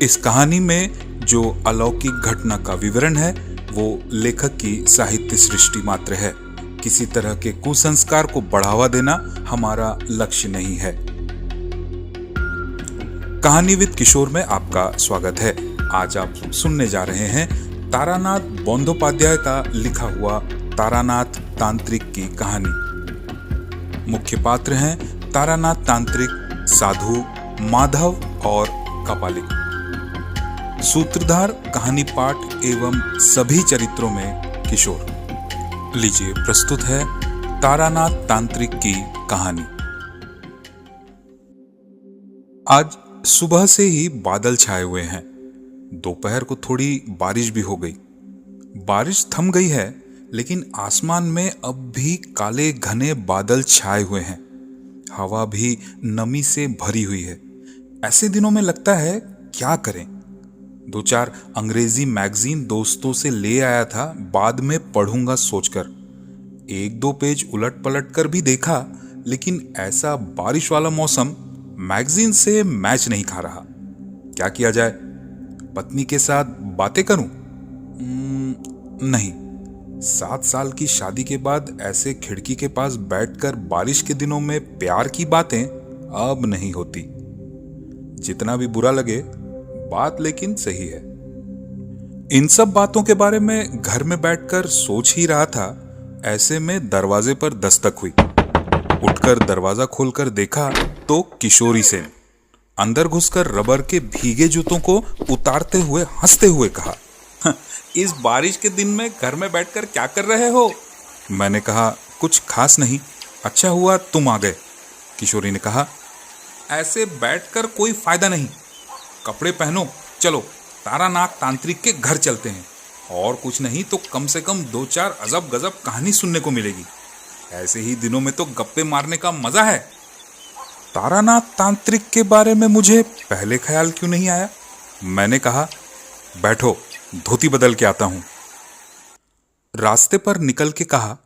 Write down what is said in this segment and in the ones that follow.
इस कहानी में जो अलौकिक घटना का विवरण है वो लेखक की साहित्य सृष्टि मात्र है। किसी तरह के कुसंस्कार को बढ़ावा देना हमारा लक्ष्य नहीं है। कहानी विद किशोर में आपका स्वागत है। आज आप सुनने जा रहे हैं तारानाथ बंदोपाध्याय का लिखा हुआ तारानाथ तांत्रिक की कहानी। मुख्य पात्र हैं तारानाथ तांत्रिक, साधु, माधव और कपालिक। सूत्रधार, कहानी पाठ एवं सभी चरित्रों में किशोर। लीजिए प्रस्तुत है तारानाथ तांत्रिक की कहानी। आज सुबह से ही बादल छाए हुए हैं। दोपहर को थोड़ी बारिश भी हो गई। बारिश थम गई है, लेकिन आसमान में अब भी काले घने बादल छाए हुए हैं। हवा भी नमी से भरी हुई है। ऐसे दिनों में लगता है क्या करें। 2-4 अंग्रेजी मैगजीन दोस्तों से ले आया था, बाद में पढ़ूंगा सोचकर। 1-2 पेज उलट पलट कर भी देखा, लेकिन ऐसा बारिश वाला मौसम मैगजीन से मैच नहीं खा रहा। क्या किया जाए? पत्नी के साथ बातें करूं? नहीं। 7 साल की शादी के बाद ऐसे खिड़की के पास बैठकर बारिश के दिनों में प्यार की बातें अब नहीं होती। जितना भी बुरा लगे, बात लेकिन सही है। इन सब बातों के बारे में घर में बैठकर सोच ही रहा था, ऐसे में दरवाजे पर दस्तक हुई। उठकर दरवाजा खोलकर देखा तो किशोरी सेन अंदर घुसकर रबर के भीगे जूतों को उतारते हुए हंसते हुए कहा, इस बारिश के दिन में घर में बैठकर क्या कर रहे हो? मैंने कहा, कुछ खास नहीं, अच्छा हुआ तुम आ गए। किशोरी ने कहा, ऐसे बैठकर कोई फायदा नहीं, कपड़े पहनो, चलो तारानाथ तांत्रिक के घर चलते हैं। और कुछ नहीं तो कम से कम 2-4 अजब गजब कहानी सुनने को मिलेगी। ऐसे ही दिनों में तो गप्पे मारने का मजा है। तारानाथ तांत्रिक के बारे में मुझे पहले ख्याल क्यों नहीं आया? मैंने कहा, बैठो, धोती बदल के आता हूं। रास्ते पर निकल के कहा,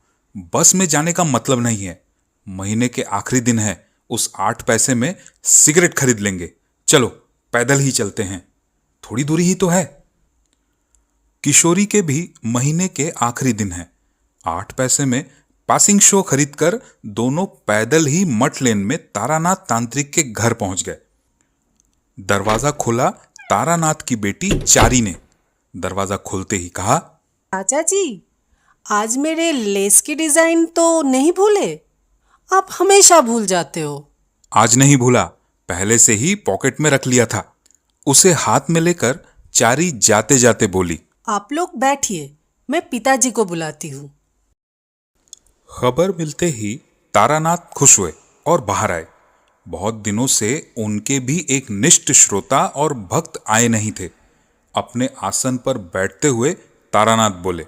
बस में जाने का मतलब नहीं है। महीने के आखिरी दिन है, उस 8 पैसे में सिगरेट खरीद लेंगे। चलो पैदल ही चलते हैं, थोड़ी दूरी ही तो है। किशोरी के भी महीने के आखिरी दिन है। 8 पैसे में पासिंग शो खरीदकर दोनों पैदल ही मठ लेन में तारानाथ तांत्रिक के घर पहुंच गए। दरवाजा खोला तारानाथ की बेटी चारी ने। दरवाजा खोलते ही कहा, चाचा जी, आज मेरे लेस की डिजाइन तो नहीं भूले? आप हमेशा भूल जाते हो। आज नहीं भूला, पहले से ही पॉकेट में रख लिया था। उसे हाथ में लेकर चारी जाते जाते बोली, आप लोग बैठिए, मैं पिताजी को बुलाती हूँ। खबर मिलते ही तारानाथ खुश हुए और बाहर आए। बहुत दिनों से उनके भी एक निष्ठ श्रोता और भक्त आए नहीं थे। अपने आसन पर बैठते हुए तारानाथ बोले,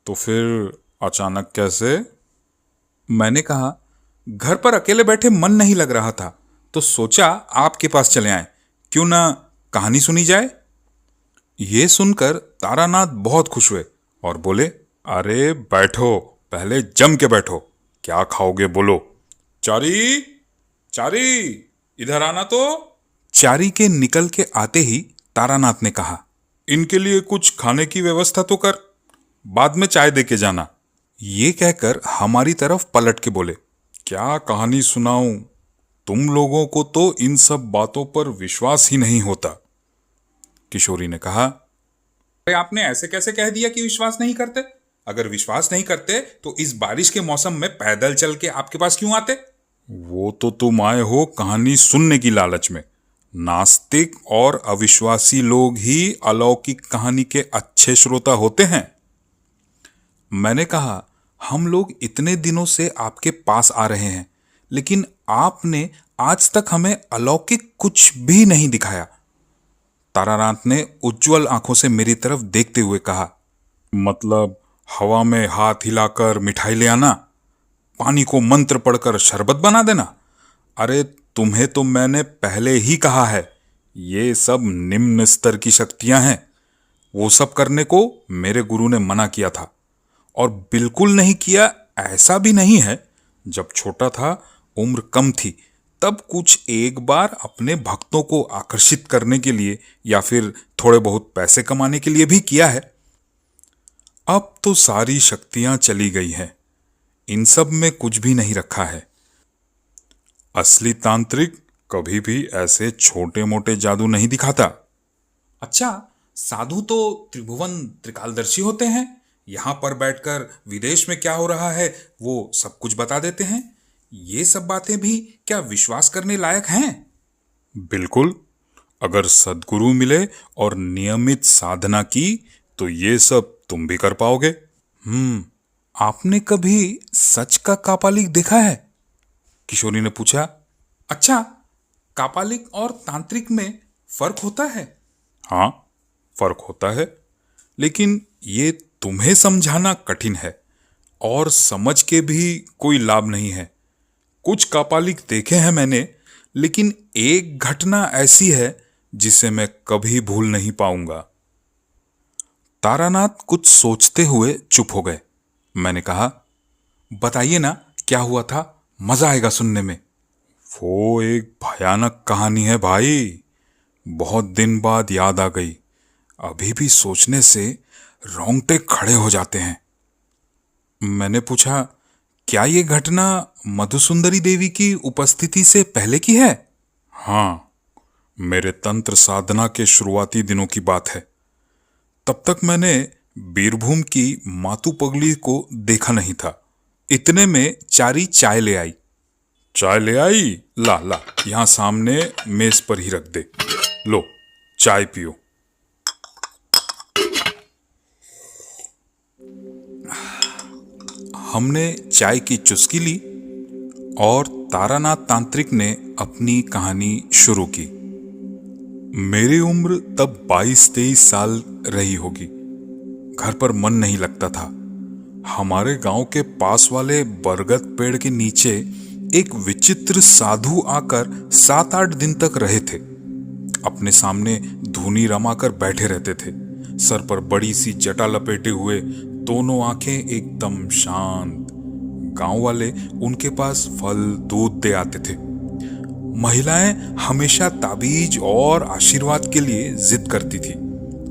तो फिर अचानक कैसे? मैंने कहा, घर पर अकेले बैठे मन नहीं लग रहा था, तो सोचा आपके पास चले आए, क्यों ना कहानी सुनी जाए। ये सुनकर तारानाथ बहुत खुश हुए और बोले, अरे बैठो, पहले जम के बैठो, क्या खाओगे बोलो। चारी, चारी, इधर आना तो। चारी के निकल के आते ही तारानाथ ने कहा, इनके लिए कुछ खाने की व्यवस्था तो कर, बाद में चाय दे के जाना। ये कहकर हमारी तरफ पलट के बोले, क्या कहानी सुनाऊं? तुम लोगों को तो इन सब बातों पर विश्वास ही नहीं होता। किशोरी ने कहा, अरे आपने ऐसे कैसे कह दिया कि विश्वास नहीं करते? अगर विश्वास नहीं करते तो इस बारिश के मौसम में पैदल चल के आपके पास क्यों आते? वो तो तुम आए हो कहानी सुनने की लालच में। नास्तिक और अविश्वासी लोग ही अलौकिक कहानी के अच्छे श्रोता होते हैं। मैंने कहा, हम लोग इतने दिनों से आपके पास आ रहे हैं, लेकिन आपने आज तक हमें अलौकिक कुछ भी नहीं दिखाया। तारानाथ ने उज्जवल आंखों से मेरी तरफ देखते हुए कहा, मतलब हवा में हाथ हिलाकर मिठाई ले आना, पानी को मंत्र पढ़कर शरबत बना देना? अरे तुम्हें तो मैंने पहले ही कहा है, ये सब निम्न स्तर की शक्तियां हैं। वो सब करने को मेरे गुरु ने मना किया था। और बिल्कुल नहीं किया ऐसा भी नहीं है। जब छोटा था, उम्र कम थी, तब कुछ एक बार अपने भक्तों को आकर्षित करने के लिए या फिर थोड़े बहुत पैसे कमाने के लिए भी किया है। अब तो सारी शक्तियां चली गई हैं, इन सब में कुछ भी नहीं रखा है। असली तांत्रिक कभी भी ऐसे छोटे मोटे जादू नहीं दिखाता। अच्छा, साधु तो त्रिभुवन त्रिकालदर्शी होते हैं, यहां पर बैठकर विदेश में क्या हो रहा है वो सब कुछ बता देते हैं। ये सब बातें भी क्या विश्वास करने लायक हैं? बिल्कुल, अगर सद्गुरु मिले और नियमित साधना की तो ये सब तुम भी कर पाओगे। आपने कभी सच का कापालिक देखा है? किशोरी ने पूछा। अच्छा, कापालिक और तांत्रिक में फर्क होता है? हाँ, फर्क होता है, लेकिन ये तुम्हें समझाना कठिन है और समझ के भी कोई लाभ नहीं है। कुछ कापालिक देखे हैं मैंने, लेकिन एक घटना ऐसी है जिसे मैं कभी भूल नहीं पाऊंगा। तारानाथ कुछ सोचते हुए चुप हो गए। मैंने कहा, बताइए ना, क्या हुआ था, मजा आएगा सुनने में। वो एक भयानक कहानी है भाई, बहुत दिन बाद याद आ गई। अभी भी सोचने से रोंगटे खड़े हो जाते हैं। मैंने पूछा, क्या ये घटना मधुसुंदरी देवी की उपस्थिति से पहले की है? हाँ, मेरे तंत्र साधना के शुरुआती दिनों की बात है। तब तक मैंने बीरभूम की मातू पगली को देखा नहीं था। इतने में चारी चाय ले आई। चाय ले आई? ला ला, यहां सामने मेज पर ही रख दे। लो, चाय पियो। हमने चाय की चुस्की ली और तारानाथ तांत्रिक ने अपनी कहानी शुरू की। मेरी उम्र तब 22-23 साल रही होगी। घर पर मन नहीं लगता था। हमारे गांव के पास वाले बरगद पेड़ के नीचे एक विचित्र साधु आकर 7-8 दिन तक रहे थे। अपने सामने धुनी रमाकर बैठे रहते थे। सर पर बड़ी सी जटा लपेटे हुए, दोनों आंखें एकदम शांत। गांव वाले उनके पास फल दूध दे आते थे। महिलाएं हमेशा ताबीज और आशीर्वाद के लिए जिद करती थी।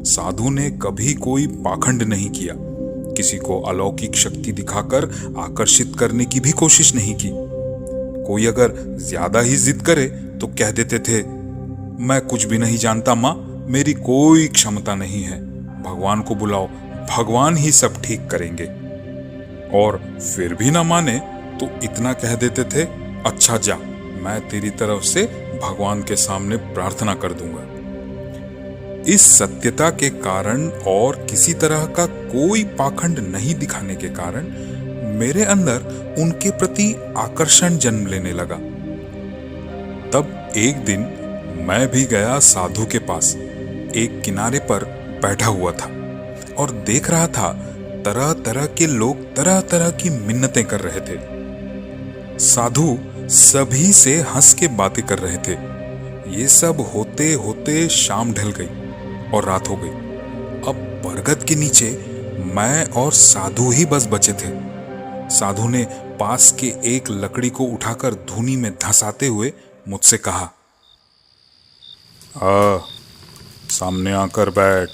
साधु ने कभी कोई पाखंड नहीं किया, किसी को अलौकिक शक्ति दिखाकर आकर्षित करने की भी कोशिश नहीं की। कोई अगर ज्यादा ही जिद करे तो कह देते थे, मैं कुछ भी नहीं जानता माँ, मेरी कोई क्षमता नहीं है, भगवान को बुलाओ, भगवान ही सब ठीक करेंगे। और फिर भी ना माने तो इतना कह देते थे, अच्छा जा, मैं तेरी तरफ से भगवान के सामने प्रार्थना कर दूंगा। इस सत्यता के कारण और किसी तरह का कोई पाखंड नहीं दिखाने के कारण मेरे अंदर उनके प्रति आकर्षण जन्म लेने लगा। तब एक दिन मैं भी गया साधु के पास। एक किनारे पर बैठा हुआ था और देख रहा था तरह तरह के लोग तरह तरह की मिन्नतें कर रहे थे। साधु सभी से हंस के बातें कर रहे थे। ये सब होते होते शाम ढल गई और रात हो गई। अब बरगद के नीचे मैं और साधु ही बस बचे थे। साधु ने पास के एक लकड़ी को उठाकर धुनी में धंसाते हुए मुझसे कहा, सामने आकर बैठ।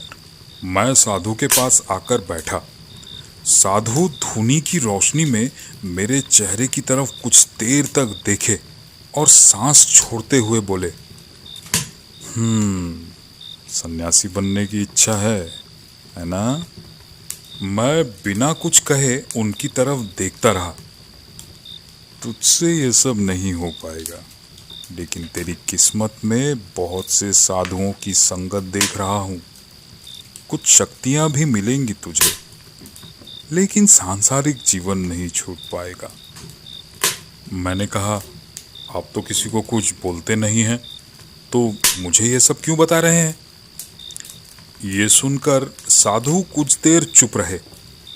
मैं साधु के पास आकर बैठा। साधु धुनी की रोशनी में मेरे चेहरे की तरफ कुछ देर तक देखे और सांस छोड़ते हुए बोले, सन्यासी बनने की इच्छा है ना? मैं बिना कुछ कहे उनकी तरफ देखता रहा। तुझसे ये सब नहीं हो पाएगा, लेकिन तेरी किस्मत में बहुत से साधुओं की संगत देख रहा हूं। कुछ शक्तियां भी मिलेंगी तुझे, लेकिन सांसारिक जीवन नहीं छूट पाएगा। मैंने कहा, आप तो किसी को कुछ बोलते नहीं हैं, तो मुझे ये सब क्यों बता रहे हैं? ये सुनकर साधु कुछ देर चुप रहे,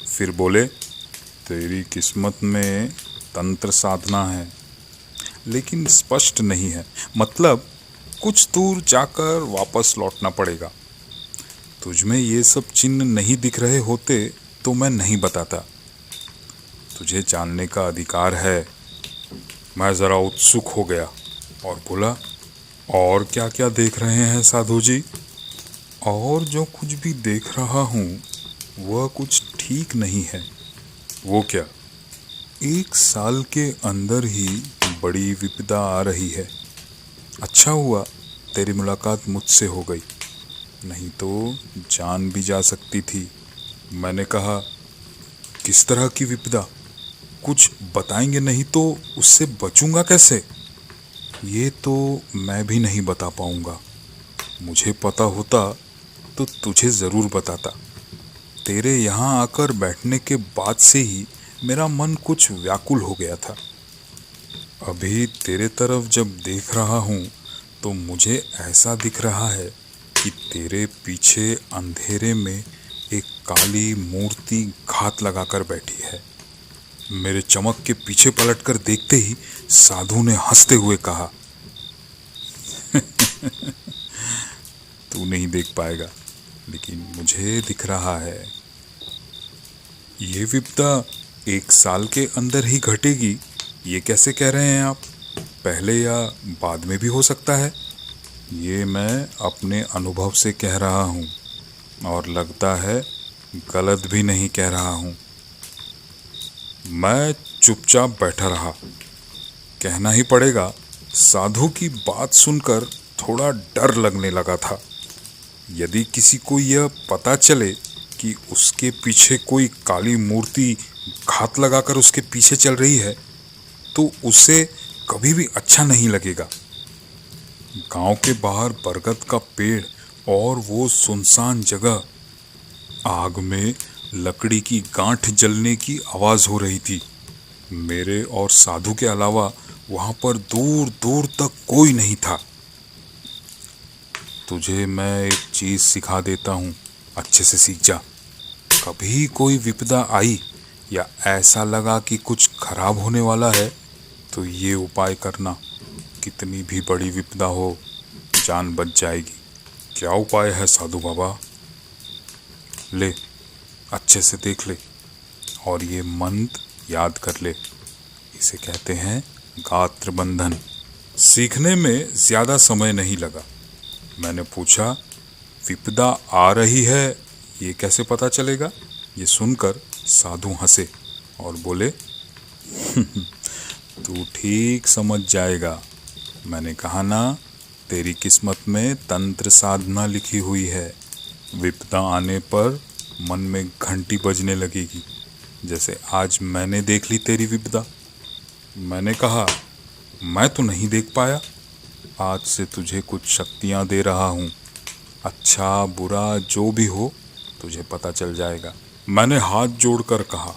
फिर बोले, तेरी किस्मत में तंत्र साधना है, लेकिन स्पष्ट नहीं है। मतलब कुछ दूर जाकर वापस लौटना पड़ेगा। तुझमें ये सब चिन्ह नहीं दिख रहे होते तो मैं नहीं बताता। तुझे जानने का अधिकार है। मैं जरा उत्सुक हो गया। और बोला, और क्या क्या देख रहे हैं साधु जी? और जो कुछ भी देख रहा हूँ वह कुछ ठीक नहीं है। वो क्या? 1 साल के अंदर ही बड़ी विपदा आ रही है। अच्छा हुआ तेरी मुलाकात मुझसे हो गई, नहीं तो जान भी जा सकती थी। मैंने कहा, किस तरह की विपदा? कुछ बताएंगे नहीं तो उससे बचूंगा कैसे? ये तो मैं भी नहीं बता पाऊंगा। मुझे पता होता तो तुझे ज़रूर बताता। तेरे यहाँ आकर बैठने के बाद से ही मेरा मन कुछ व्याकुल हो गया था। अभी तेरे तरफ जब देख रहा हूँ तो मुझे ऐसा दिख रहा है कि तेरे पीछे अंधेरे में एक काली मूर्ति घात लगाकर बैठी है। मेरे चमक के पीछे पलटकर देखते ही साधु ने हंसते हुए कहा, तू नहीं देख पाएगा, लेकिन मुझे दिख रहा है। ये विपदा 1 साल के अंदर ही घटेगी, ये कैसे कह रहे हैं आप? पहले या बाद में भी हो सकता है। ये मैं अपने अनुभव से कह रहा हूँ, और लगता है गलत भी नहीं कह रहा हूँ। मैं चुपचाप बैठा रहा। कहना ही पड़ेगा, साधु की बात सुनकर थोड़ा डर लगने लगा था। यदि किसी को यह पता चले कि उसके पीछे कोई काली मूर्ति घात लगाकर उसके पीछे चल रही है तो उसे कभी भी अच्छा नहीं लगेगा। गांव के बाहर बरगद का पेड़ और वो सुनसान जगह, आग में लकड़ी की गांठ जलने की आवाज हो रही थी। मेरे और साधु के अलावा वहां पर दूर दूर तक कोई नहीं था। तुझे मैं एक चीज सिखा देता हूँ, अच्छे से सीख जा। कभी कोई विपदा आई या ऐसा लगा कि कुछ खराब होने वाला है तो ये उपाय करना। कितनी भी बड़ी विपदा हो, जान बच जाएगी। क्या उपाय है साधु बाबा? ले, अच्छे से देख ले और ये मंत्र याद कर ले। इसे कहते हैं गात्र बंधन। सीखने में ज्यादा समय नहीं लगा। मैंने पूछा, विपदा आ रही है ये कैसे पता चलेगा? ये सुनकर साधु हंसे और बोले, तू ठीक समझ जाएगा। मैंने कहा ना, तेरी किस्मत में तंत्र साधना लिखी हुई है। विपदा आने पर मन में घंटी बजने लगेगी, जैसे आज मैंने देख ली तेरी विपदा। मैंने कहा, मैं तो नहीं देख पाया। आज से तुझे कुछ शक्तियाँ दे रहा हूँ। अच्छा बुरा जो भी हो तुझे पता चल जाएगा। मैंने हाथ जोड़कर कहा,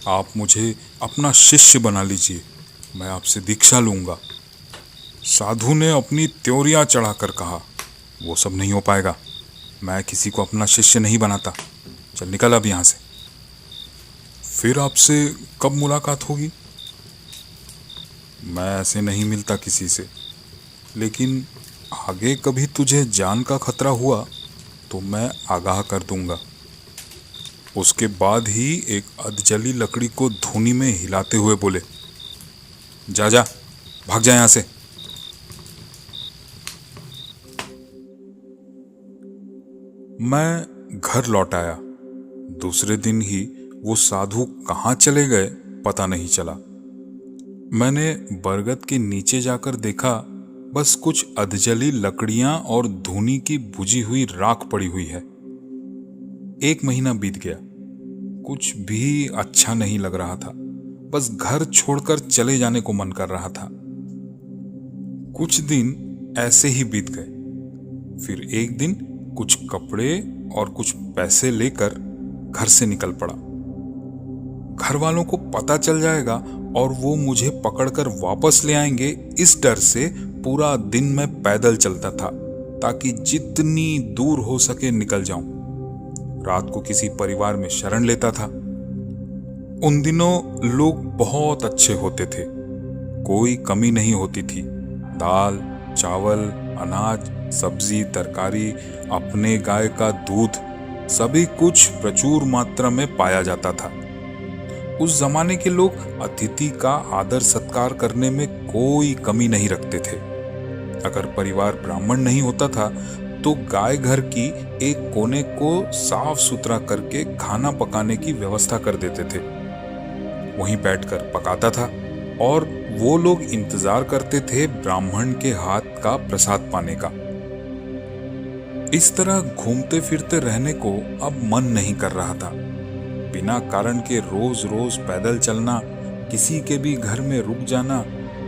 आप मुझे अपना शिष्य बना लीजिए, मैं आपसे दीक्षा लूँगा। साधु ने अपनी त्योरियाँ चढ़ाकर कहा, वो सब नहीं हो पाएगा। मैं किसी को अपना शिष्य नहीं बनाता। चल निकल अब यहाँ से। फिर आपसे कब मुलाकात होगी? मैं ऐसे नहीं मिलता किसी से, लेकिन आगे कभी तुझे जान का खतरा हुआ तो मैं आगाह कर दूंगा। उसके बाद ही एक अधजली लकड़ी को धूनी में हिलाते हुए बोले, जा जा, भाग जा यहाँ से। मैं घर लौट आया। दूसरे दिन ही वो साधु कहाँ चले गए पता नहीं चला। मैंने बरगद के नीचे जाकर देखा, बस कुछ अधजली लकड़ियां और धूनी की बुझी हुई राख पड़ी हुई है। 1 महीना बीत गया, कुछ भी अच्छा नहीं लग रहा था। बस घर छोड़कर चले जाने को मन कर रहा था। कुछ दिन ऐसे ही बीत गए। फिर एक दिन कुछ कपड़े और कुछ पैसे लेकर घर से निकल पड़ा। घर वालों को पता चल जाएगा और वो मुझे पकड़कर वापस ले आएंगे, इस डर से पूरा दिन मैं पैदल चलता था ताकि जितनी दूर हो सके निकल जाऊं। रात को किसी परिवार में शरण लेता था। उन दिनों लोग बहुत अच्छे होते थे, कोई कमी नहीं होती थी। दाल, चावल, अनाज, सब्जी, तरकारी, अपने गाय का दूध, सभी कुछ प्रचुर मात्रा में पाया जाता था। उस जमाने के लोग अतिथि का आदर सत्कार करने में कोई कमी नहीं रखते थे। अगर परिवार ब्राह्मण नहीं होता था तो गाय घर की एक कोने को साफ सुथरा करके खाना पकाने की व्यवस्था कर देते थे। वहीं बैठकर पकाता था और वो लोग इंतजार करते थे ब्राह्मण के हाथ का प्रसाद पाने का। इस तरह घूमते फिरते रहने को अब मन नहीं कर रहा था। बिना कारण के रोज रोज पैदल चलना, किसी के भी घर में रुक जाना,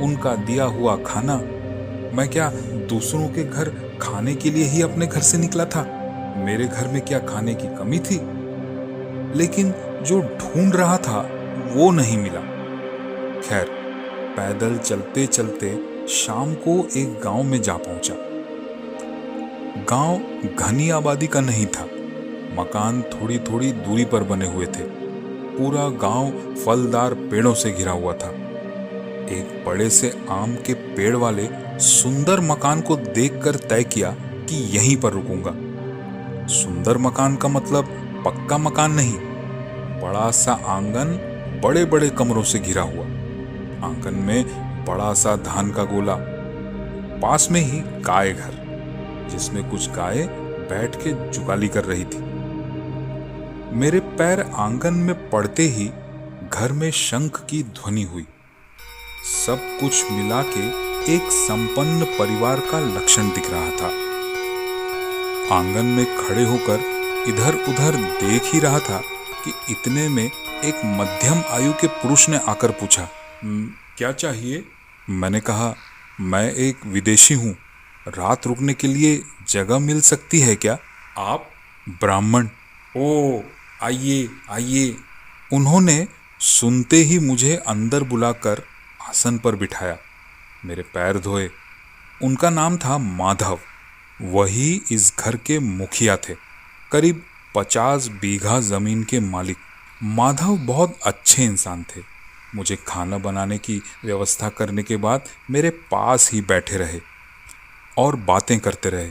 उनका दिया हुआ खाना। मैं क्या दूसरों के घर खाने के लिए ही अपने घर से निकला था? मेरे घर में क्या खाने की कमी थी? लेकिन जो ढूंढ रहा था वो नहीं मिला। खैर, पैदल चलते चलते शाम को एक गांव में जा पहुंचा। गांव घनी आबादी का नहीं था। मकान थोड़ी थोड़ी दूरी पर बने हुए थे। पूरा गांव फलदार पेड़ों से घिरा हुआ था। एक बड़े से आम के पेड़ वाले सुंदर मकान को देखकर तय किया कि यहीं पर रुकूंगा। सुंदर मकान का मतलब पक्का मकान नहीं, बड़ा सा आंगन बड़े बड़े कमरों से घिरा हुआ। आंगन में बड़ा सा धान का गोला, पास में ही गाय घर जिसमें कुछ गायें बैठ के जुगाली कर रही थी। मेरे पैर आंगन में पड़ते ही घर में शंख की ध्वनि हुई। सब कुछ मिला के एक संपन्न परिवार का लक्षण दिख रहा था। आंगन में खड़े होकर इधर उधर देख ही रहा था कि इतने में एक मध्यम आयु के पुरुष ने आकर पूछा, क्या चाहिए? मैंने कहा, मैं एक विदेशी हूँ, रात रुकने के लिए जगह मिल सकती है क्या? आप ब्राह्मण? ओ, आइए आइए। उन्होंने सुनते ही मुझे अंदर बुलाकर आसन पर बिठाया, मेरे पैर धोए। उनका नाम था माधव। वही इस घर के मुखिया थे, करीब 50 बीघा जमीन के मालिक। माधव बहुत अच्छे इंसान थे। मुझे खाना बनाने की व्यवस्था करने के बाद मेरे पास ही बैठे रहे और बातें करते रहे।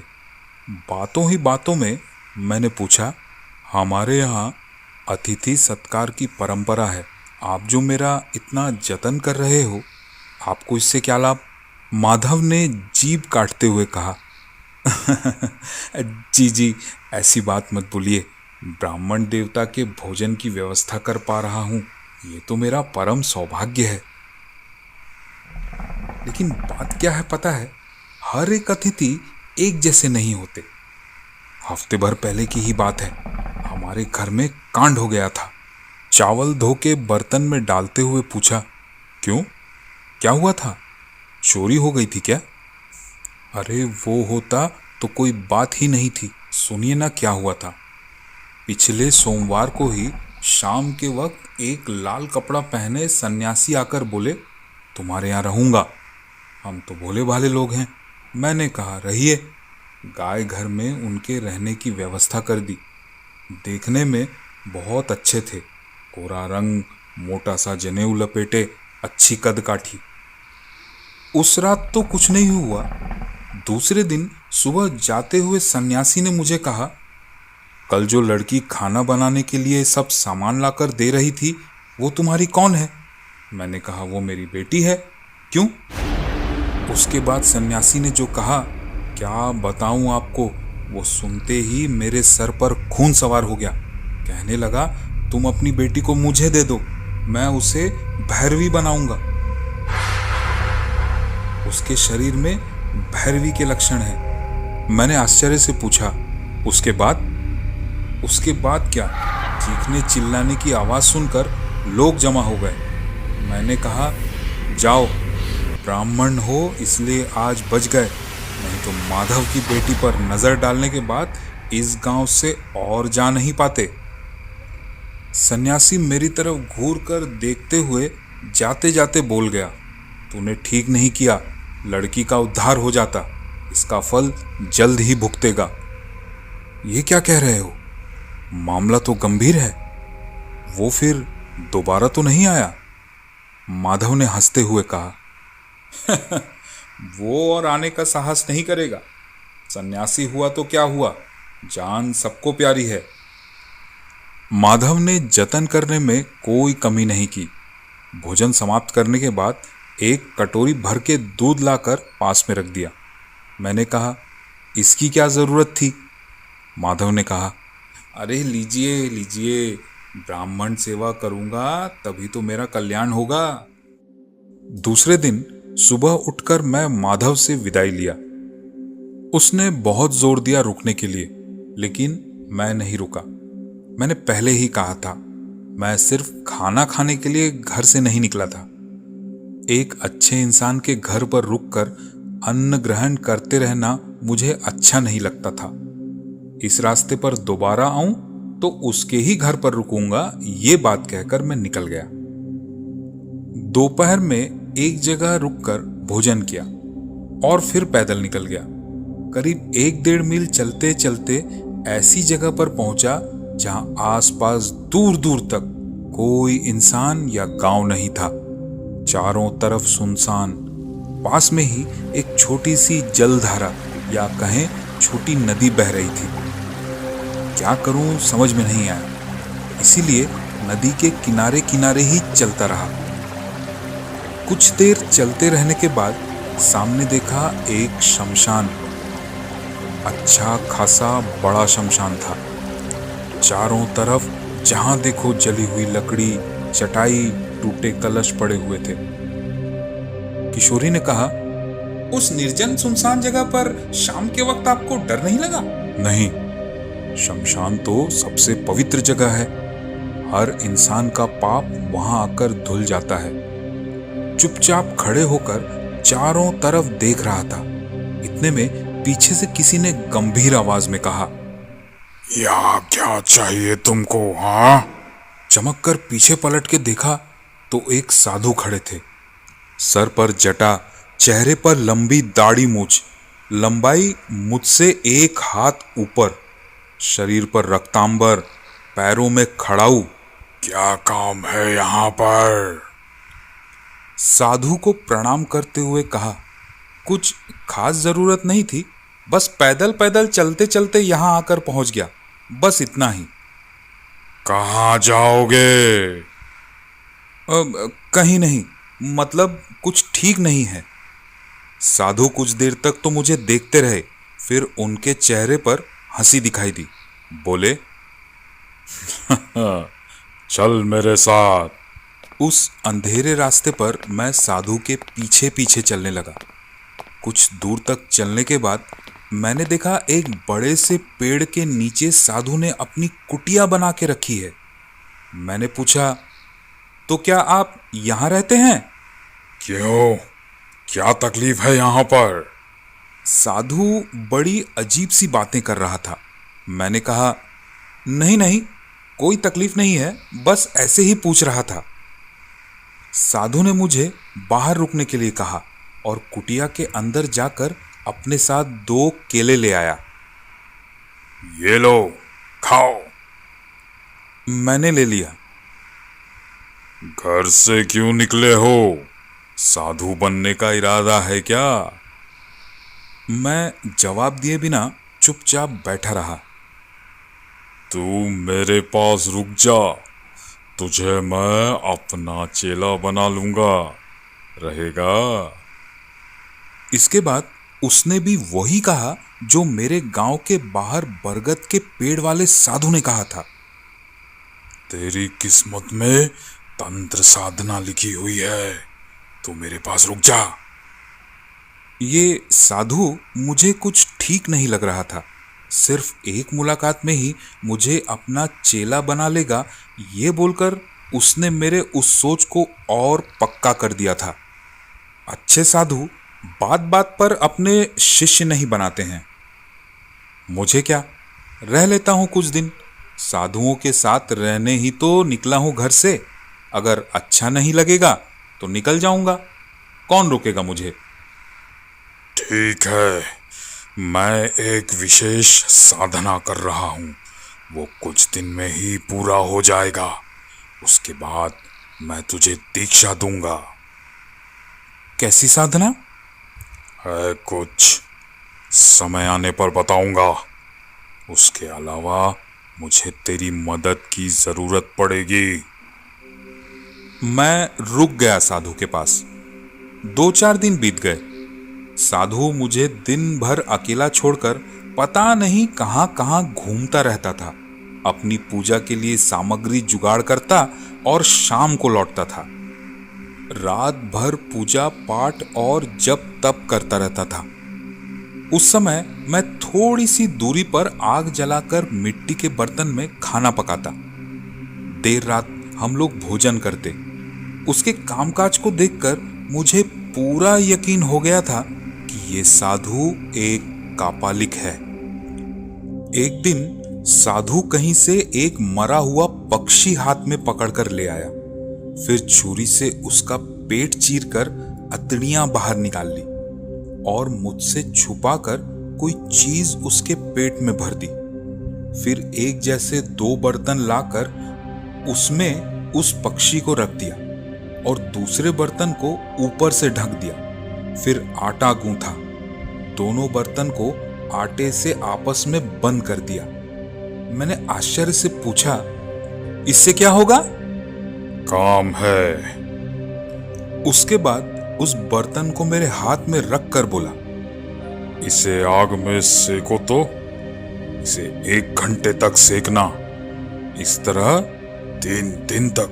बातों ही बातों में मैंने पूछा, हमारे यहाँ अतिथि सत्कार की परंपरा है, आप जो मेरा इतना जतन कर रहे हो, आपको इससे क्या लाभ? माधव ने जीभ काटते हुए कहा, जी, ऐसी बात मत बोलिए। ब्राह्मण देवता के भोजन की व्यवस्था कर पा रहा हूँ, ये तो मेरा परम सौभाग्य है। लेकिन बात क्या है पता है, हर एक अतिथि एक जैसे नहीं होते। हफ्ते भर पहले की ही बात है, हमारे घर में कांड हो गया था। चावल धो के बर्तन में डालते हुए पूछा, क्यों, क्या हुआ था? चोरी हो गई थी क्या? अरे वो होता तो कोई बात ही नहीं थी। सुनिए ना क्या हुआ था। पिछले सोमवार को ही शाम के वक्त एक लाल कपड़ा पहने सन्यासी आकर बोले, तुम्हारे यहाँ रहूंगा। हम तो भोले भाले लोग हैं। मैंने कहा, रहिए। गाय घर में उनके रहने की व्यवस्था कर दी। देखने में बहुत अच्छे थे, कोरा रंग, मोटा सा जनेऊ लपेटे, अच्छी कद काठी। उस रात तो कुछ नहीं हुआ। दूसरे दिन सुबह जाते हुए सन्यासी ने मुझे कहा, कल जो लड़की खाना बनाने के लिए सब सामान लाकर दे रही थी, वो तुम्हारी कौन है? मैंने कहा, वो मेरी बेटी है। क्यों? उसके बाद सन्यासी ने जो कहा, क्या बताऊं आपको, वो सुनते ही मेरे सर पर खून सवार हो गया। कहने लगा, तुम अपनी बेटी को मुझे दे दो, मैं उसे भैरवी बनाऊंगा। उसके शरीर में भैरवी के लक्षण हैं। मैंने आश्चर्य से पूछा, उसके बाद? उसके बाद क्या? चीखने चिल्लाने की आवाज सुनकर लोग जमा हो गए। मैंने कहा, जाओ, ब्राह्मण हो इसलिए आज बच गए, नहीं तो माधव की बेटी पर नजर डालने के बाद इस गांव से और जा नहीं पाते। सन्यासी मेरी तरफ घूर कर देखते हुए जाते जाते बोल गया, तूने ठीक नहीं किया, लड़की का उद्धार हो जाता, इसका फल जल्द ही भुगतेगा। ये क्या कह रहे हो? मामला तो गंभीर है। वो फिर दोबारा तो नहीं आया? माधव ने हंसते हुए कहा, वो और आने का साहस नहीं करेगा। सन्यासी हुआ तो क्या हुआ, जान सबको प्यारी है। माधव ने जतन करने में कोई कमी नहीं की। भोजन समाप्त करने के बाद एक कटोरी भर के दूध लाकर पास में रख दिया। मैंने कहा, इसकी क्या जरूरत थी? माधव ने कहा, अरे लीजिए लीजिए, ब्राह्मण सेवा करूंगा तभी तो मेरा कल्याण होगा। दूसरे दिन सुबह उठकर मैं माधव से विदाई लिया। उसने बहुत जोर दिया रुकने के लिए, लेकिन मैं नहीं रुका। मैंने पहले ही कहा था, मैं सिर्फ खाना खाने के लिए घर से नहीं निकला था। एक अच्छे इंसान के घर पर रुककर अन्न ग्रहण करते रहना मुझे अच्छा नहीं लगता था। इस रास्ते पर दोबारा आऊं तो उसके ही घर पर रुकूंगा, ये बात कहकर मैं निकल गया। दोपहर में एक जगह रुककर भोजन किया और फिर पैदल निकल गया। करीब 1-1.5 मील चलते चलते ऐसी जगह पर पहुंचा जहां आसपास दूर दूर तक कोई इंसान या गांव नहीं था। चारों तरफ सुनसान। पास में ही एक छोटी सी जलधारा या कहें छोटी नदी बह रही थी। क्या करूं समझ में नहीं आया, इसीलिए नदी के किनारे किनारे ही चलता रहा। कुछ देर चलते रहने के बाद सामने देखा एक शमशान। अच्छा खासा बड़ा शमशान था। चारों तरफ जहां देखो जली हुई लकड़ी, चटाई, टूटे कलश पड़े हुए थे। किशोरी ने कहा, उस निर्जन सुनसान जगह पर शाम के वक्त आपको डर नहीं लगा? नहीं, शमशान तो सबसे पवित्र जगह है। हर इंसान का पाप वहां आकर धुल जाता है। चुपचाप खड़े होकर चारों तरफ देख रहा था। इतने में पीछे से किसी ने गंभीर आवाज में कहा, या क्या चाहिए तुमको? हाँ? चमक कर पीछे पलट के देखा तो एक साधु खड़े थे। सर पर जटा, चेहरे पर लंबी दाढ़ी मूछ, लंबाई मुझसे 1 हाथ ऊपर, शरीर पर रक्तांबर, पैरों में खड़ाऊ। क्या काम है यहां पर? साधु को प्रणाम करते हुए कहा, कुछ खास जरूरत नहीं थी, बस पैदल पैदल चलते चलते यहां आकर पहुंच गया, बस इतना ही। कहाँ जाओगे? कहीं नहीं, मतलब कुछ ठीक नहीं है। साधु कुछ देर तक तो मुझे देखते रहे, फिर उनके चेहरे पर हंसी दिखाई दी। बोले, चल मेरे साथ। उस अंधेरे रास्ते पर मैं साधु के पीछे पीछे चलने लगा। कुछ दूर तक चलने के बाद मैंने देखा एक बड़े से पेड़ के नीचे साधु ने अपनी कुटिया बना के रखी है। मैंने पूछा, तो क्या आप यहां रहते हैं? क्यों, क्या तकलीफ है यहां पर? साधु बड़ी अजीब सी बातें कर रहा था। मैंने कहा, नहीं नहीं, कोई तकलीफ नहीं है, बस ऐसे ही पूछ रहा था। साधु ने मुझे बाहर रुकने के लिए कहा और कुटिया के अंदर जाकर अपने साथ 2 केले ले आया। ये लो, खाओ। मैंने ले लिया। घर से क्यों निकले हो? साधु बनने का इरादा है क्या? मैं जवाब दिए बिना चुपचाप बैठा रहा। तू मेरे पास रुक जा, तुझे मैं अपना चेला बना लूंगा, रहेगा? इसके बाद उसने भी वही कहा जो मेरे गांव के बाहर बरगद के पेड़ वाले साधु ने कहा था। तेरी किस्मत में तंत्र साधना लिखी हुई है, तू मेरे पास रुक जा। ये साधु मुझे कुछ ठीक नहीं लग रहा था। सिर्फ एक मुलाकात में ही मुझे अपना चेला बना लेगा, ये बोलकर उसने मेरे उस सोच को और पक्का कर दिया था। अच्छे साधु बात बात पर अपने शिष्य नहीं बनाते हैं। मुझे क्या, रह लेता हूं कुछ दिन। साधुओं के साथ रहने ही तो निकला हूं घर से। अगर अच्छा नहीं लगेगा तो निकल जाऊंगा, कौन रोकेगा मुझे? ठीक है, मैं एक विशेष साधना कर रहा हूं, वो कुछ दिन में ही पूरा हो जाएगा। उसके बाद मैं तुझे दीक्षा दूंगा। कैसी साधना है? कुछ समय आने पर बताऊंगा। उसके अलावा मुझे तेरी मदद की जरूरत पड़ेगी। मैं रुक गया साधु के पास। 2-4 दिन बीत गए। साधु मुझे दिन भर अकेला छोड़कर पता नहीं कहां कहां घूमता रहता था। अपनी पूजा के लिए सामग्री जुगाड़ करता और शाम को लौटता था। रात भर पूजा पाठ और जप तप करता रहता था। उस समय मैं थोड़ी सी दूरी पर आग जलाकर मिट्टी के बर्तन में खाना पकाता। देर रात हम लोग भोजन करते। उसके कामकाज को देखकर मुझे पूरा यकीन हो गया था कि ये साधु एक कापालिक है। एक दिन साधु कहीं से एक मरा हुआ पक्षी हाथ में पकड़कर ले आया। फिर छुरी से उसका पेट चीरकर अतड़ियां बाहर निकाल ली और मुझसे छुपाकर कोई चीज उसके पेट में भर दी। फिर एक जैसे 2 बर्तन लाकर उसमें उस पक्षी को रख दिया और दूसरे बर्तन को ऊपर से ढक दिया। फिर आटा गूंथा। दोनों बर्तन को आटे से आपस में बंद कर दिया। मैंने आश्चर्य से पूछा, इससे क्या होगा? काम है। उसके बाद उस बर्तन को मेरे हाथ में रख कर बोला, इसे आग में सेको तो इसे 1 घंटे तक सेकना। इस तरह 3 दिन तक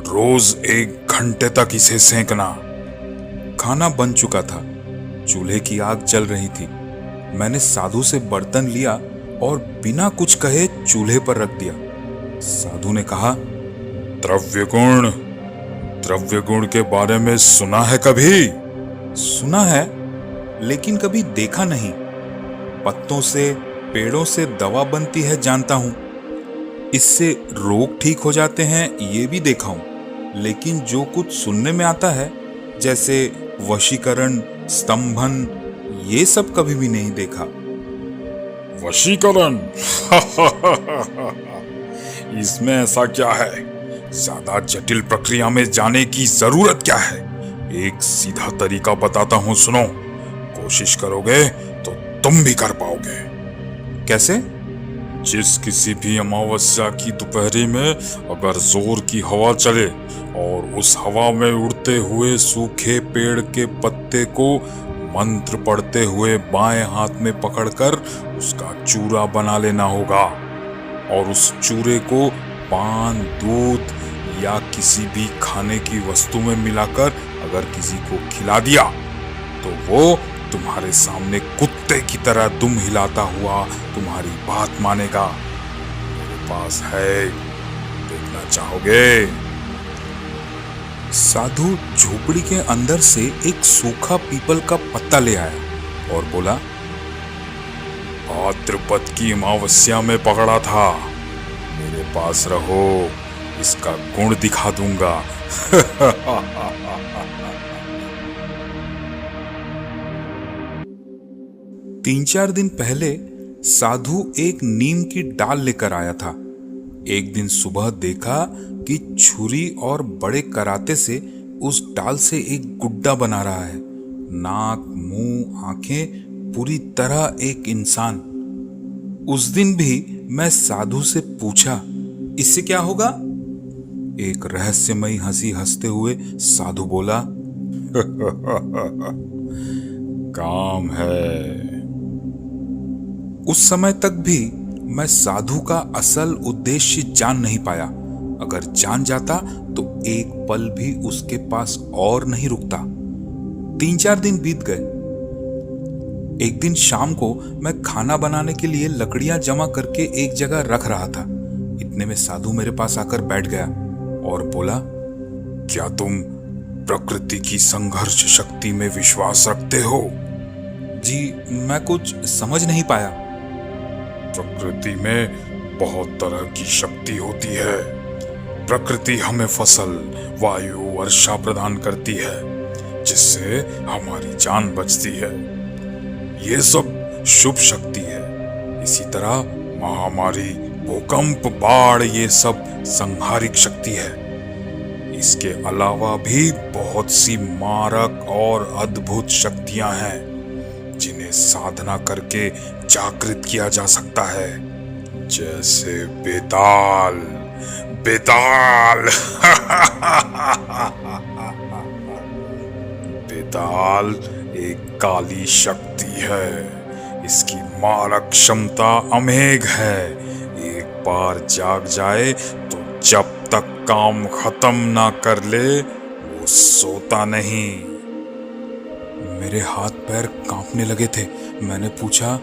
रोज 1 घंटे तक इसे सेकना। खाना बन चुका था। चूल्हे की आग जल रही थी। मैंने साधु से बर्तन लिया और बिना कुछ कहे चूल्हे पर रख दिया। साधु ने कहा, द्रव्य गुण के बारे में सुना है कभी? सुना है, लेकिन कभी देखा नहीं। पत्तों से पेड़ों से दवा बनती है जानता हूं। इससे रोग ठीक हो जाते हैं ये भी देखा हूं। लेकिन जो कुछ सुनने में आता है जैसे वशीकरण, स्तंभन, ये सब कभी भी नहीं देखा। वशीकरण? इसमें ऐसा क्या है? ज्यादा जटिल प्रक्रिया में जाने की जरूरत क्या है? एक सीधा तरीका बताता हूं, सुनो। कोशिश करोगे तो तुम भी कर पाओगे। कैसे? जिस किसी भी अमावस्या की दोपहरी में अगर जोर की हवा चले और उस हवा में उड़ते हुए सूखे पेड़ के पत्ते को मंत्र पढ़ते हुए बाएं हाथ में पकड़कर उसका चूरा बना लेना होगा और उस चूरे को पान, दूध या किसी भी खाने की वस्तु में मिलाकर अगर किसी को खिला दिया तो वो तुम्हारे सामने कुत्ते की तरह दुम हिलाता हुआ तुम्हारी बात मानेगा। मेरे पास है, देखना चाहोगे? साधु झोपड़ी के अंदर से एक सूखा पीपल का पत्ता ले आया और बोला, भाद्रपद की अमावस्या में पकड़ा था। मेरे पास रहो, इसका गुण दिखा दूंगा। 3-4 दिन पहले साधु एक नीम की डाल लेकर आया था। एक दिन सुबह देखा कि छुरी और बड़े कराते से उस डाल से एक गुड्डा बना रहा है। नाक, मुंह, आंखें, पूरी तरह एक इंसान। उस दिन भी मैं साधु से पूछा, इससे क्या होगा? एक रहस्यमयी हंसी हंसते हुए साधु बोला, काम है। उस समय तक भी मैं साधु का असल उद्देश्य जान नहीं पाया। अगर जान जाता तो एक पल भी उसके पास और नहीं रुकता। 3-4 दिन बीत गए। एक दिन शाम को मैं खाना बनाने के लिए लकड़ियां जमा करके एक जगह रख रहा था। इतने में साधु मेरे पास आकर बैठ गया और बोला, क्या तुम प्रकृति की संघर्ष शक्ति में विश्वास रखते हो? जी, मैं कुछ समझ नहीं पाया। प्रकृति में बहुत तरह की शक्ति होती है। प्रकृति हमें फसल, वायु, वर्षा प्रदान करती है जिससे हमारी जान बचती है। ये सब शुभ शक्ति है। इसी तरह महामारी, भूकंप, बाढ़, ये सब संहारिक शक्ति है। इसके अलावा भी बहुत सी मारक और अद्भुत शक्तियां हैं जिन्हें साधना करके जागृत किया जा सकता है। जैसे बेताल। बेताल बेताल एक काली शक्ति है। इसकी मारक क्षमता अमेघ है। एक बार जाग जाए तो जब तक काम खत्म ना कर ले वो सोता नहीं। मेरे हाथ पैर कांपने लगे थे। मैंने पूछा,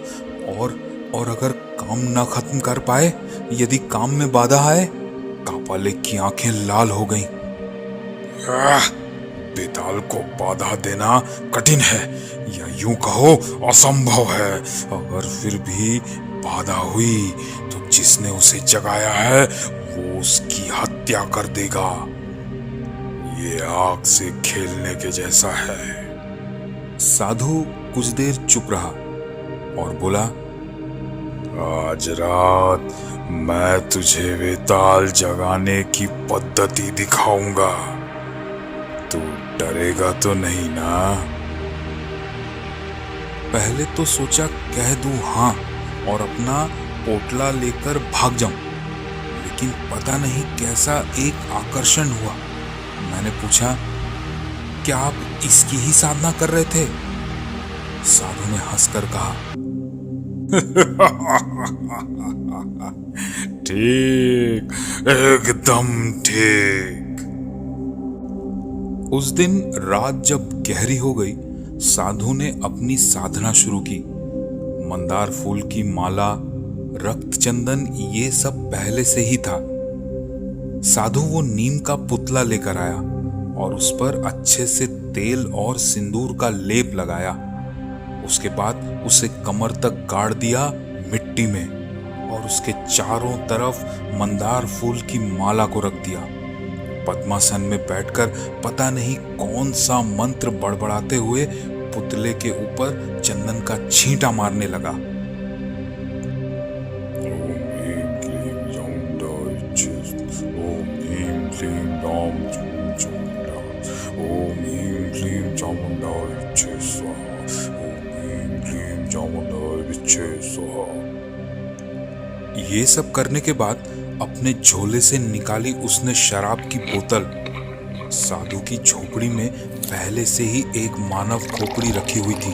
और अगर काम ना खत्म कर पाए, यदि काम में बाधा आए? कापाले की आंखें लाल हो गईं। बेताल को बाधा देना कठिन है, या यूं कहो असंभव है। अगर फिर भी बाधा हुई तो जिसने उसे जगाया है वो उसकी हत्या कर देगा। ये आग से खेलने के जैसा है। साधु कुछ देर चुप रहा और बोला, आज रात मैं तुझे बेताल जगाने की पद्धति दिखाऊंगा। तू डरेगा तो नहीं ना? पहले तो सोचा कह दूं हाँ और अपना पोटला लेकर भाग जाऊं, लेकिन पता नहीं कैसा एक आकर्षण हुआ। मैंने पूछा, क्या आप इसकी ही साधना कर रहे थे? साधु ने हंसकर कहा, ठीक, एकदम ठीक। उस दिन रात जब गहरी हो गई, साधु ने अपनी साधना शुरू की। मंदार फूल की माला, रक्त चंदन, ये सब पहले से ही था। साधु वो नीम का पुतला लेकर आया और उस पर अच्छे से तेल और सिंदूर का लेप लगाया। उसके बाद उसे कमर तक गाड़ दिया मिट्टी में और उसके चारों तरफ मंदार फूल की माला को रख दिया। पद्मासन में बैठकर पता नहीं कौन सा मंत्र बड़बड़ाते हुए पुतले के ऊपर चंदन का छींटा मारने लगा। ये सब करने के बाद अपने झोले से निकाली उसने शराब की बोतल। साधु की झोपड़ी में पहले से ही एक मानव खोपड़ी रखी हुई थी।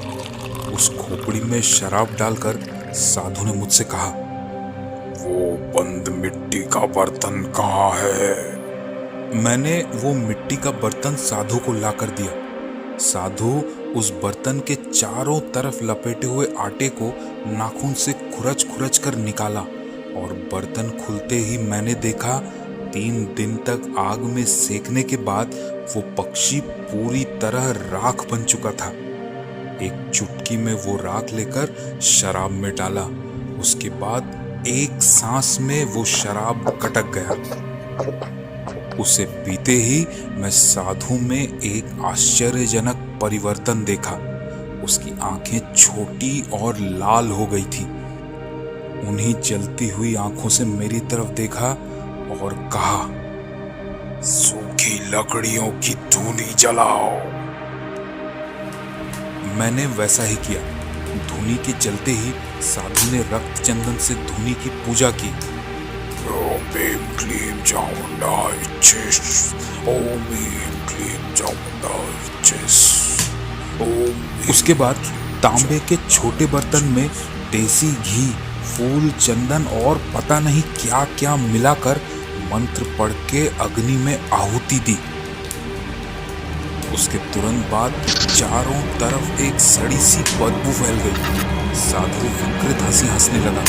उस खोपड़ी में शराब डालकर साधु ने मुझसे कहा, वो बंद मिट्टी का बर्तन कहाँ है? मैंने वो मिट्टी का बर्तन साधु को लाकर दिया। साधु उस बर्तन के चारों तरफ लपेटे हुए आटे को नाखून से खुरच खुरच कर निकाला और बर्तन खुलते ही मैंने देखा 3 दिन तक आग में सेकने के बाद वो पक्षी पूरी तरह राख बन चुका था। एक चुटकी में वो राख लेकर शराब में डाला। उसके बाद एक सांस में वो शराब कटक गया। उसे पीते ही मैं साधु में एक आश्चर्यजनक परिवर्तन देखा। उसकी आंखें छोटी और लाल हो गई थी। उन्हीं जलती हुई आंखों से मेरी तरफ देखा और कहा, सूखी लकड़ियों की धूनी जलाओ। मैंने वैसा ही किया। धूनी के जलते ही साधु ने रक्त चंदन से धूनी की पूजा की। ओम भीम क्लीम चामुंडाय चिश, ओम भीम क्लीम चामुंडाय चिश। उसके बाद तांबे के छोटे बर्तन में देसी घी, फूल, चंदन और पता नहीं क्या क्या मिलाकर मंत्र पढ़ के अग्नि में आहुति दी। उसके तुरंत बाद चारों तरफ एक सड़ी सी बदबू फैल गई। साधु विकृत हंसी हंसने लगा।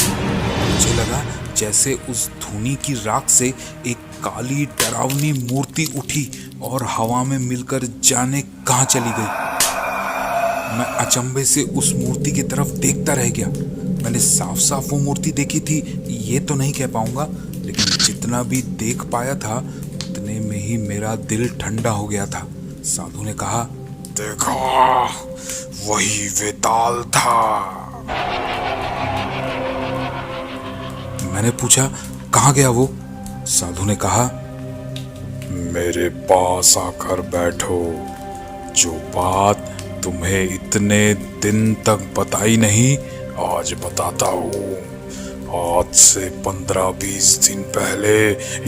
मुझे लगा जैसे उस धूनी की राख से एक काली डरावनी मूर्ति उठी और हवा में मिलकर जाने कहां चली गई। मैं अचंभे से उस मूर्ति की तरफ देखता रह गया। मैंने साफ साफ वो मूर्ति देखी थी ये तो नहीं कह पाऊंगा, लेकिन जितना भी देख पाया था उतने में ही मेरा दिल ठंडा हो गया था। साधु ने कहा, देखा, वही बेताल था। मैंने पूछा, कहाँ गया वो? साधु ने कहा, मेरे पास आकर बैठो। जो बात तुम्हें इतने दिन तक बताई नहीं, आज बताता हूँ। आज से 15-20 दिन पहले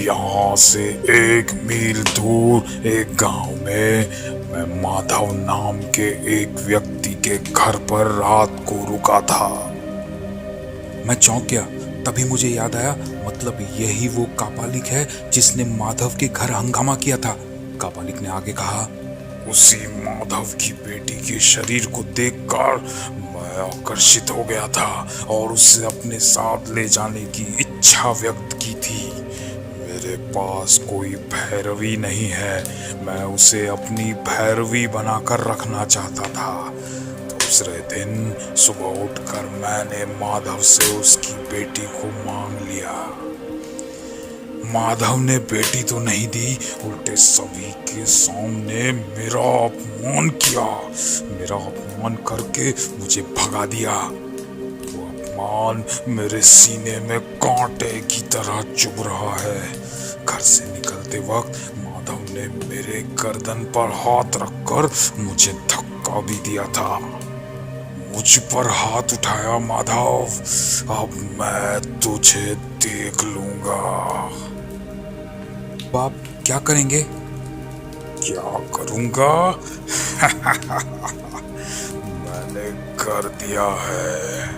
यहाँ से 1 मील दूर एक गांव में मैं माधव नाम के एक व्यक्ति के घर पर रात को रुका था। मैं चौंक गया। तभी मुझे याद आया, मतलब यही वो कापालिक है जिसने माधव के घर हंगामा किया था। कापालिक ने आगे कहा, उसी माधव की बेटी के शरीर को देखकर मैं आकर्षित हो गया था और उसे अपने साथ ले जाने की इच्छा व्यक्त की थी। मेरे पास कोई भैरवी नहीं है, मैं उसे अपनी भैरवी बनाकर रखना चाहता था। दूसरे दिन सुबह उठकर मैंने माधव से उसकी बेटी को मांग लिया। माधव ने बेटी तो नहीं दी, उल्टे सभी के सामने मेरा अपमान किया। मेरा अपमान करके मुझे भगा दिया। वो अपमान मेरे सीने में कांटे की तरह चुभ रहा है। घर से निकलते वक्त माधव ने मेरे गर्दन पर हाथ रखकर मुझे धक्का भी दिया था। मुझ पर हाथ उठाया माधव, अब मैं तुझे देख लूंगा। आप क्या करेंगे? क्या करूंगा? मैंने कर दिया है।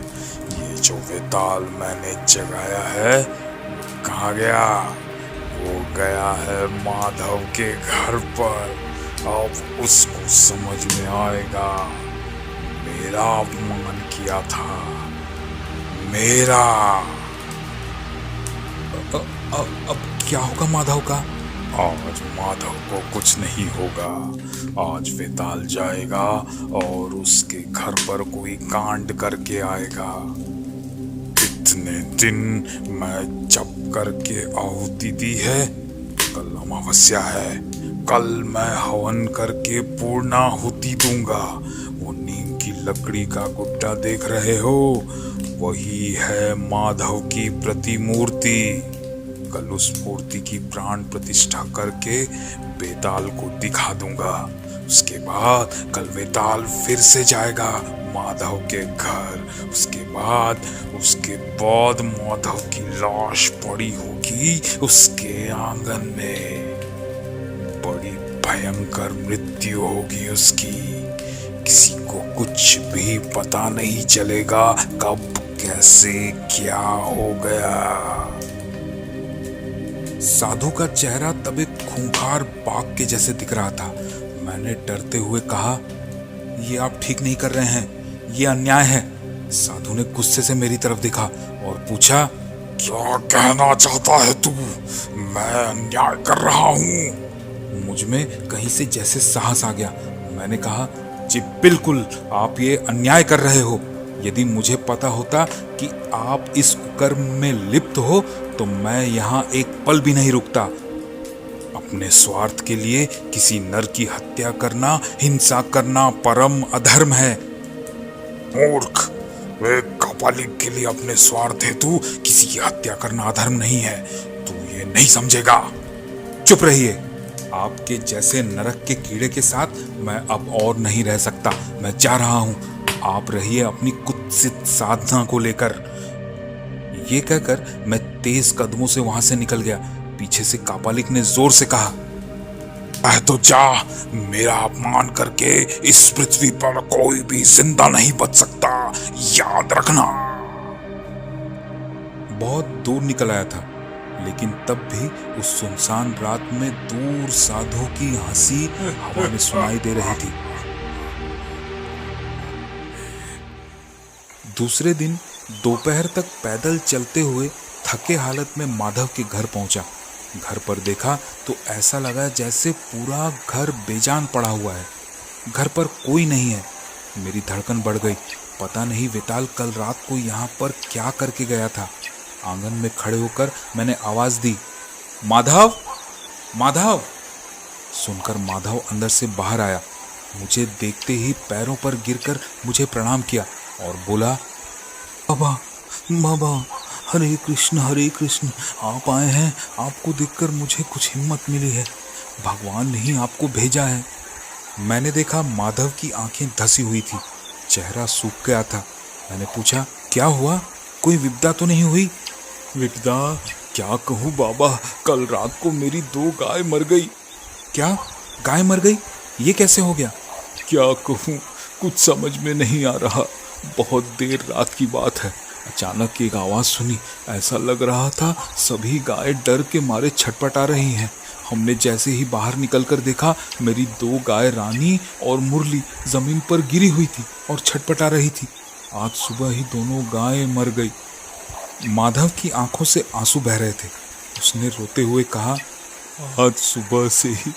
ये जो वेताल मैंने जगाया है कहाँ गया? वो गया है माधव के घर पर। अब उसको समझ में आएगा मेरा अपमान किया था, मेरा। अब क्या होगा माधव का? आज माधव को कुछ नहीं होगा। आज वेताल जाएगा और उसके घर पर कोई कांड करके आएगा। इतने दिन मैं जप करके आहुति दी है। कल अमावस्या है, कल मैं हवन करके पूर्णाहुति दूंगा। वो नीम की लकड़ी का गुड्डा देख रहे हो, वही है माधव की प्रतिमूर्ति। कल उस मूर्ति की प्राण प्रतिष्ठा करके वेताल को दिखा दूंगा। उसके बाद कल वेताल फिर से जाएगा माधव के घर। उसके बाद माधव की लाश पड़ी होगी उसके आंगन में। बड़ी भयंकर मृत्यु होगी उसकी। किसी को कुछ भी पता नहीं चलेगा कब कैसे क्या हो गया। साधु का चेहरा तब एक खूंखार बाघ के जैसे दिख रहा था। मैंने डरते हुए कहा, ये आप ठीक नहीं कर रहे हैं, ये अन्याय है। साधु ने गुस्से से मेरी तरफ देखा और पूछा, क्या कहना चाहता है तू? मैं अन्याय कर रहा हूँ। मुझ में कहीं से जैसे साहस आ गया। मैंने कहा, जी बिल्कुल, आप ये अन्याय कर रहे हो। यदि मुझे पता होता कि आप इस कुकर्म में लिप्त हो तो मैं यहाँ एक पल भी नहीं रुकता। अपने स्वार्थ के लिए किसी नर की हत्या करना, हिंसा करना परम अधर्म है। मूर्ख, वे कापालिक के लिए अपने स्वार्थ हेतु किसी की हत्या करना अधर्म नहीं है। तू ये नहीं समझेगा। चुप रहिए। आपके जैसे नरक के कीड़े के साथ मैं अब और नहीं रह सकता। मैं जा रहा हूँ। आप रहिए अपनी कुत्सित साधना को लेकर। ये कहकर मैं तेज कदमों से वहां से निकल गया। पीछे से कापालिक ने जोर से कहा, तो जा, मेरा अपमान करके इस पृथ्वी पर कोई भी जिंदा नहीं बच सकता, याद रखना। बहुत दूर निकल आया था, लेकिन तब भी उस सुनसान रात में दूर साधुओं की हंसी हवा में सुनाई दे रही थी। दूसरे दिन दोपहर तक पैदल चलते हुए थके हालत में माधव के घर पहुंचा। घर पर देखा तो ऐसा लगा जैसे पूरा घर बेजान पड़ा हुआ है। घर पर कोई नहीं है। मेरी धड़कन बढ़ गई। पता नहीं वेताल कल रात को यहाँ पर क्या करके गया था। आंगन में खड़े होकर मैंने आवाज दी, माधव, माधव। सुनकर माधव अंदर से बाहर आया। मुझे देखते ही पैरों पर गिरकर मुझे प्रणाम किया और बोला, बाबा, बाबा, हरे कृष्ण, आप आए हैं। आपको देखकर मुझे कुछ हिम्मत मिली है। भगवान ने ही आपको भेजा है। मैंने देखा माधव की आंखें धसी हुई थी, चेहरा सूख गया था। मैंने पूछा, क्या हुआ? कोई विपदा तो नहीं हुई? विपदा, क्या कहूँ बाबा, कल रात को मेरी 2 गाय मर गई। क्या? गाय मर गई? ये कैसे हो गया? क्या कहूँ, कुछ समझ में नहीं आ रहा। बहुत देर रात की बात है, अचानक एक आवाज़ सुनी। ऐसा लग रहा था सभी गाय डर के मारे छटपटा रही हैं। हमने जैसे ही बाहर निकलकर देखा, मेरी 2 गाय रानी और मुरली जमीन पर गिरी हुई थी और छटपटा रही थी। आज सुबह ही दोनों गायें मर गई। माधव की आंखों से आंसू बह रहे थे। उसने रोते हुए कहा, आज सुबह से ही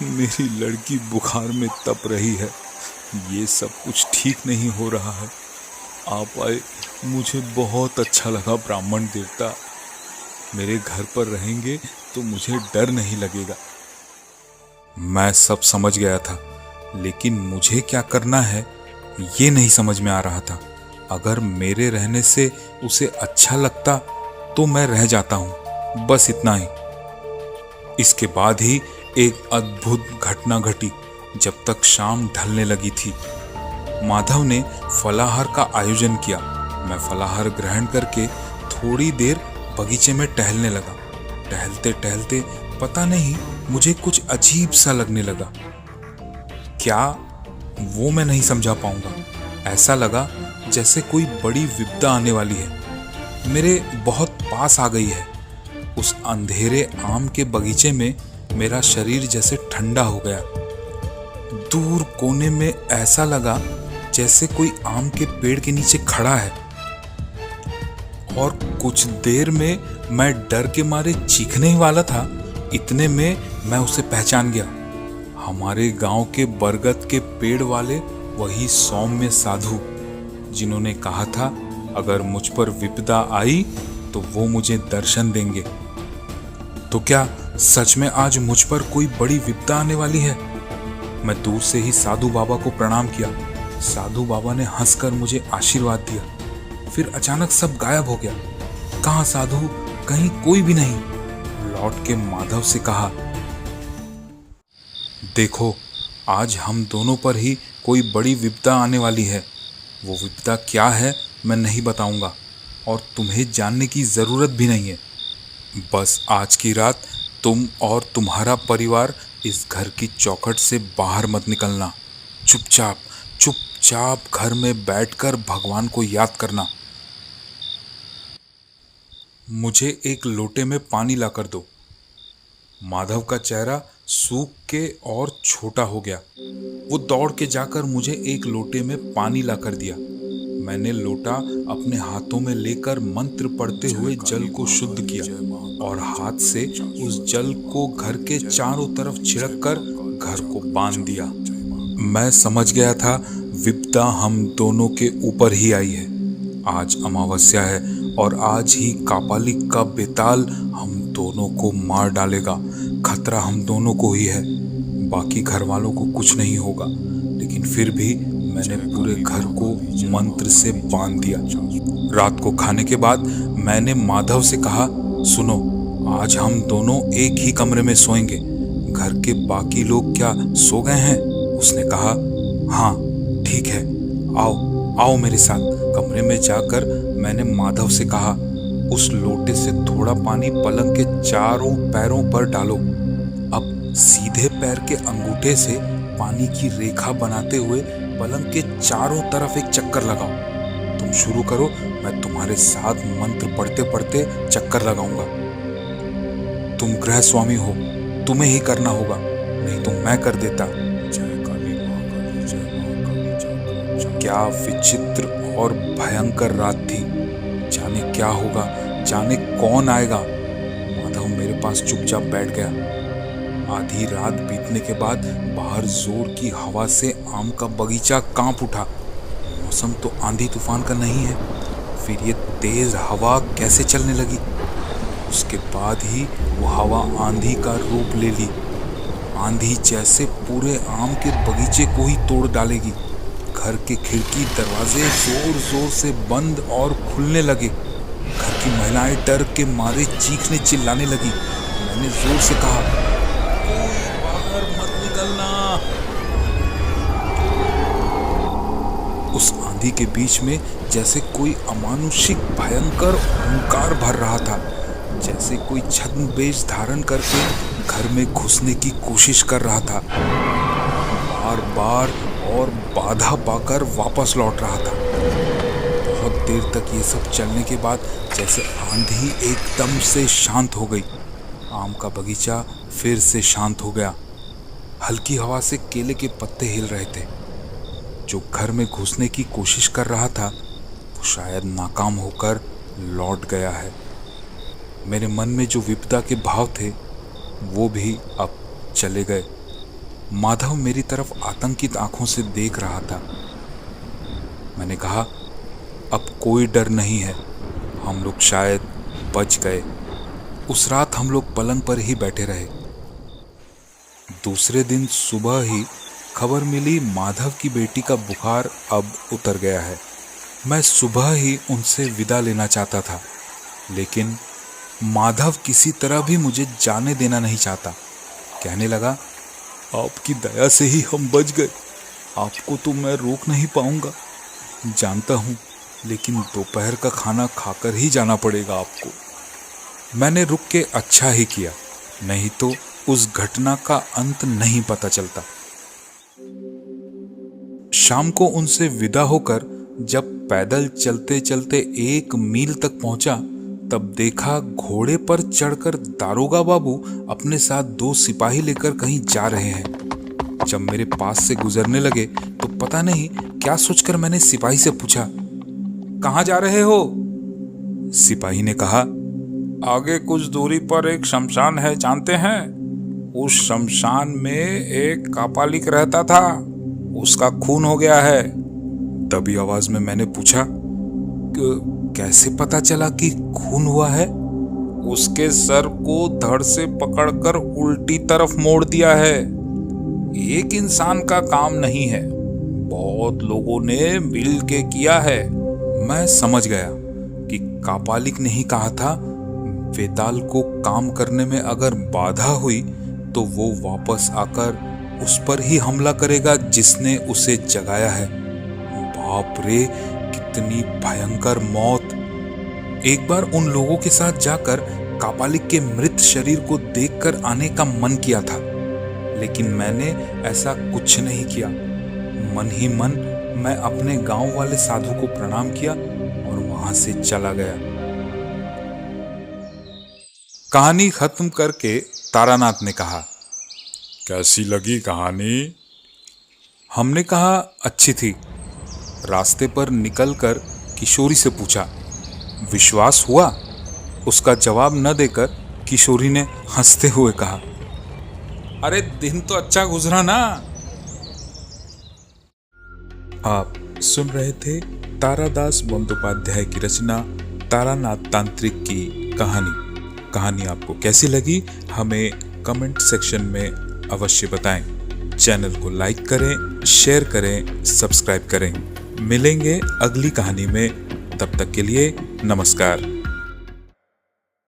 मेरी लड़की बुखार में तप रही है। ये सब कुछ ठीक नहीं हो रहा है। आप आए, मुझे बहुत अच्छा लगा। ब्राह्मण देवता मेरे घर पर रहेंगे तो मुझे डर नहीं लगेगा। मैं सब समझ गया था, लेकिन मुझे क्या करना है ये नहीं समझ में आ रहा था। अगर मेरे रहने से उसे अच्छा लगता तो मैं रह जाता हूँ, बस इतना ही। इसके बाद ही एक अद्भुत घटना घटी। जब तक शाम ढलने लगी थी, माधव ने फलाहार का आयोजन किया। मैं फलाहार ग्रहण करके थोड़ी देर बगीचे में टहलने लगा। टहलते टहलते पता नहीं मुझे कुछ अजीब सा लगने लगा। क्या, वो मैं नहीं समझा पाऊंगा। ऐसा लगा जैसे कोई बड़ी विपदा आने वाली है, मेरे बहुत पास आ गई है। उस अंधेरे आम के बगीचे में मेरा शरीर जैसे ठंडा हो गया। दूर कोने में ऐसा लगा जैसे कोई आम के पेड़ के नीचे खड़ा है, और कुछ देर में मैं डर के मारे चीखने ही वाला था। इतने में मैं उसे पहचान गया। हमारे गांव के बरगद के पेड़ वाले वही सौम्य साधु, जिन्होंने कहा था अगर मुझ पर विपदा आई तो वो मुझे दर्शन देंगे। तो क्या सच में आज मुझ पर कोई बड़ी विपदा आने वाली है? मैं दूर से ही साधु बाबा को प्रणाम किया। साधु बाबा ने हंसकर मुझे आशीर्वाद दिया। फिर अचानक सब गायब हो गया। कहाँ साधु? कहीं कोई भी नहीं। लौट के माधव से कहा, देखो, आज हम दोनों पर ही कोई बड़ी विपदा आने वाली है। वो विपदा क्या है मैं नहीं बताऊंगा, और तुम्हें जानने की ज़रूरत भी नहीं है। बस आज की रात तुम और तुम्हारा परिवार इस घर की चौखट से बाहर मत निकलना। चुपचाप चुपचाप घर में बैठकर भगवान को याद करना। मुझे एक लोटे में पानी लाकर दो। माधव का चेहरा सूख के और छोटा हो गया। वो दौड़ के जाकर मुझे एक लोटे में पानी लाकर दिया। मैंने लोटा अपने हाथों में लेकर मंत्र पढ़ते हुए जल को शुद्ध किया और हाथ से उस जल को घर के चारों तरफ छिड़क कर घर को बांध दिया। मैं समझ गया था विपदा हम दोनों के ऊपर ही आई है। आज अमावस्या है और आज ही कापालिक का बेताल हम दोनों को मार डालेगा। खतरा हम दोनों को ही है, बाकी घर वालों को कुछ नहीं होगा। लेकिन फिर भी मैंने पूरे घर को मंत्र से बांध दिया। रात को खाने के बाद मैंने माधव से कहा, सुनो, आज हम दोनों एक ही कमरे में सोएंगे। घर के बाकी लोग क्या सो गए हैं? उसने कहा, हाँ ठीक है, आओ आओ मेरे साथ। कमरे में जाकर मैंने माधव से कहा, उस लोटे से थोड़ा पानी पलंग के चारों पैरों पर डालो। अब सीधे पैर के अंगूठे से पानी की रेखा बनाते हुए पलंग के चारों तरफ एक चक्कर लगाओ। तुम शुरू करो, मैं तुम्हारे साथ मंत्र पढ़ते पढ़ते चक्कर लगाऊंगा। तुम गृह स्वामी हो, तुम्हें ही करना होगा, नहीं तो मैं कर देता। क्या विचित्र और भयंकर रात थी। जाने क्या होगा, जाने कौन आएगा। माधव मेरे पास चुपचाप बैठ गया। आधी रात बीतने के बाद बाहर जोर की हवा से आम का बगीचा कांप उठा। मौसम तो आंधी तूफान का नहीं है, फिर ये तेज हवा कैसे चलने लगी? उसके बाद ही वो हवा आंधी का रूप ले ली। आंधी जैसे पूरे आम के बगीचे को ही तोड़ डालेगी। घर के खिड़की दरवाजे जोर जोर से बंद और खुलने लगे। घर की महिलाएं डर के मारे चीखने चिल्लाने लगी। मैंने जोर से कहा, बाहर मत निकलना। उस आंधी के बीच में जैसे कोई अमानुषिक भयंकर ओंकार भर रहा था, जैसे कोई छद्म वेश धारण करके घर में घुसने की कोशिश कर रहा था, बार बार और बाधा पाकर वापस लौट रहा था। बहुत देर तक ये सब चलने के बाद जैसे आंधी एकदम से शांत हो गई। आम का बगीचा फिर से शांत हो गया। हल्की हवा से केले के पत्ते हिल रहे थे। जो घर में घुसने की कोशिश कर रहा था वो शायद नाकाम होकर लौट गया है। मेरे मन में जो विपदा के भाव थे वो भी अब चले गए। माधव मेरी तरफ आतंकित आंखों से देख रहा था। मैंने कहा, अब कोई डर नहीं है, हम लोग शायद बच गए। उस रात हम लोग पलंग पर ही बैठे रहे। दूसरे दिन सुबह ही खबर मिली माधव की बेटी का बुखार अब उतर गया है। मैं सुबह ही उनसे विदा लेना चाहता था, लेकिन माधव किसी तरह भी मुझे जाने देना नहीं चाहता। कहने लगा, आपकी दया से ही हम बच गए, आपको तो मैं रोक नहीं पाऊंगा, जानता हूं, लेकिन दोपहर का खाना खाकर ही जाना पड़ेगा आपको। मैंने रुक के अच्छा ही किया, नहीं तो उस घटना का अंत नहीं पता चलता। शाम को उनसे विदा होकर जब पैदल चलते चलते 1 मील तक पहुंचा, तब देखा घोड़े पर चढ़कर दारोगा बाबू अपने साथ 2 सिपाही लेकर कहीं जा रहे हैं। जब मेरे पास से गुजरने लगे तो पता नहीं क्या सोचकर मैंने सिपाही से पूछा, कहाँ जा रहे हो? सिपाही ने कहा, आगे कुछ दूरी पर एक शमशान है, जानते हैं? उस शमशान में एक कापालिक रहता था, उसका खून हो गया है। दबी आवाज में मैंने पूछा, कैसे पता चला कि खून हुआ है? उसके सर को धड़ से पकड़कर उल्टी तरफ मोड़ दिया है। एक इंसान का काम नहीं है, बहुत लोगों ने मिल के किया है। मैं समझ गया कि कापालिक ने ही कहा था, वेताल को काम करने में अगर बाधा हुई तो वो वापस आकर उस पर ही हमला करेगा जिसने उसे जगाया है। बाप रे, कितनी भयंकर मौत। एक बार उन लोगों के साथ जाकर कापालिक के मृत शरीर को देखकर आने का मन किया था, लेकिन मैंने ऐसा कुछ नहीं किया। मन ही मन मैं अपने गांव वाले साधु को प्रणाम किया और वहां से चला गया। कहानी खत्म करके तारानाथ ने कहा, कैसी लगी कहानी? हमने कहा, अच्छी थी। रास्ते पर निकलकर किशोरी से पूछा, विश्वास हुआ? उसका जवाब न देकर किशोरी ने हंसते हुए कहा, अरे दिन तो अच्छा गुजरा ना। आप सुन रहे थे तारादास बंदोपाध्याय की रचना तारानाथ तांत्रिक की कहानी आपको कैसी लगी हमें कमेंट सेक्शन में अवश्य बताएं। चैनल को लाइक करें, शेयर करें, सब्सक्राइब करें। मिलेंगे अगली कहानी में, तब तक के लिए नमस्कार।